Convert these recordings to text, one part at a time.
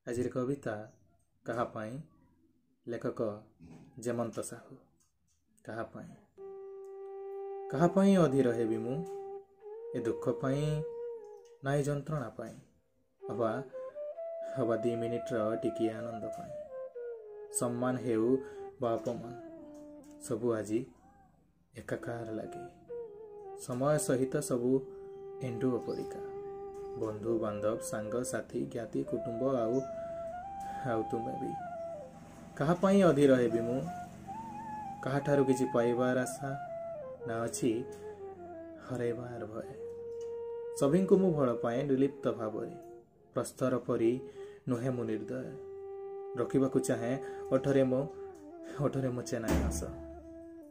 ଆଜିର କବିତା କାହା ପାଇଁ? ଲେଖକ ଯେମନ୍ତ ସାହୁ। କାହା ପାଇଁ ଅଧୀର ହେବି ମୁଁ ଏ ଦୁଃଖ ପାଇଁ ନାଇଁ ଯନ୍ତ୍ରଣା ପାଇଁ ଅବା 2 ମିନିଟ୍ର ଟିକିଏ ଆନନ୍ଦ ପାଇଁ। ସମ୍ମାନ ହେଉ ବା ଅପମାନ ସବୁ ଆଜି ଏକାକାର ଲାଗେ। ସମୟ ସହିତ ସବୁ ଏଣ୍ଡୁଅ ପରିକା। ବନ୍ଧୁ ବାନ୍ଧବ ସାଙ୍ଗ ସାଥୀ ଜ୍ଞାତି କୁଟୁମ୍ବ ଆଉ ତୁମେ ବି। କାହା ପାଇଁ ଅଧୀର ହେବି ମୁଁ? କାହାଠାରୁ କିଛି ପାଇବାର ଆଶା ନା ଅଛି ହରାଇବାର ଭୟ। ସଭିଙ୍କୁ ମୁଁ ଭଲ ପାଏ ନିର୍ଲିପ୍ତ ଭାବରେ। ପ୍ରସ୍ତର ପରି ନୁହେଁ ମୁଁ ନିର୍ଦ୍ଦୟ। ରଖିବାକୁ ଚାହେଁ ଓଠରେ ମୋ ଚେନାଇ ହସ।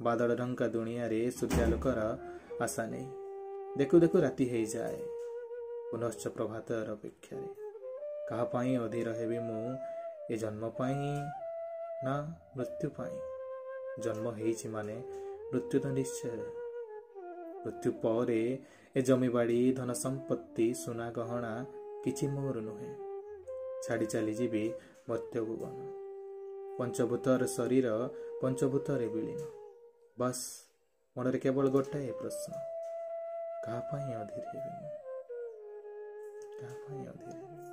ବାଦଲ ଢଙ୍କା ଦୁନିଆରେ ସୂର୍ଯ୍ୟାଲୋକର ଆଶା ନେଇ ଦେଖୁ ଦେଖୁ ରାତି ହେଇଯାଏ ପୁନଶ୍ଚ ପ୍ରଭାତର ଅପେକ୍ଷାରେ। କାହା ପାଇଁ ଅଧୀର ହେବି ମୁଁ? ଏ ଜନ୍ମ ପାଇଁ ନା ମୃତ୍ୟୁ ପାଇଁ? ଜନ୍ମ ହେଇଛି ମାନେ ମୃତ୍ୟୁ ତ ନିଶ୍ଚୟ। ମୃତ୍ୟୁ ପରେ ଏ ଜମିବାଡ଼ି ଧନ ସମ୍ପତ୍ତି ସୁନା ଗହଣା କିଛି ମୋର ନୁହେଁ। ଛାଡ଼ି ଚାଲିଯିବି ମର୍ତ୍ତ୍ୟ ଭୁବନ। ପଞ୍ଚଭୂତର ଶରୀର ପଞ୍ଚଭୂତରେ ବିଳୀନ। ବାସ୍ ମନରେ କେବଳ ଗୋଟାଏ ପ୍ରଶ୍ନ, କାହା ପାଇଁ ଅଧୀର ହେବି ମୁଁ? କାହା ପାଇଁ ଅଧୀର ହେବି?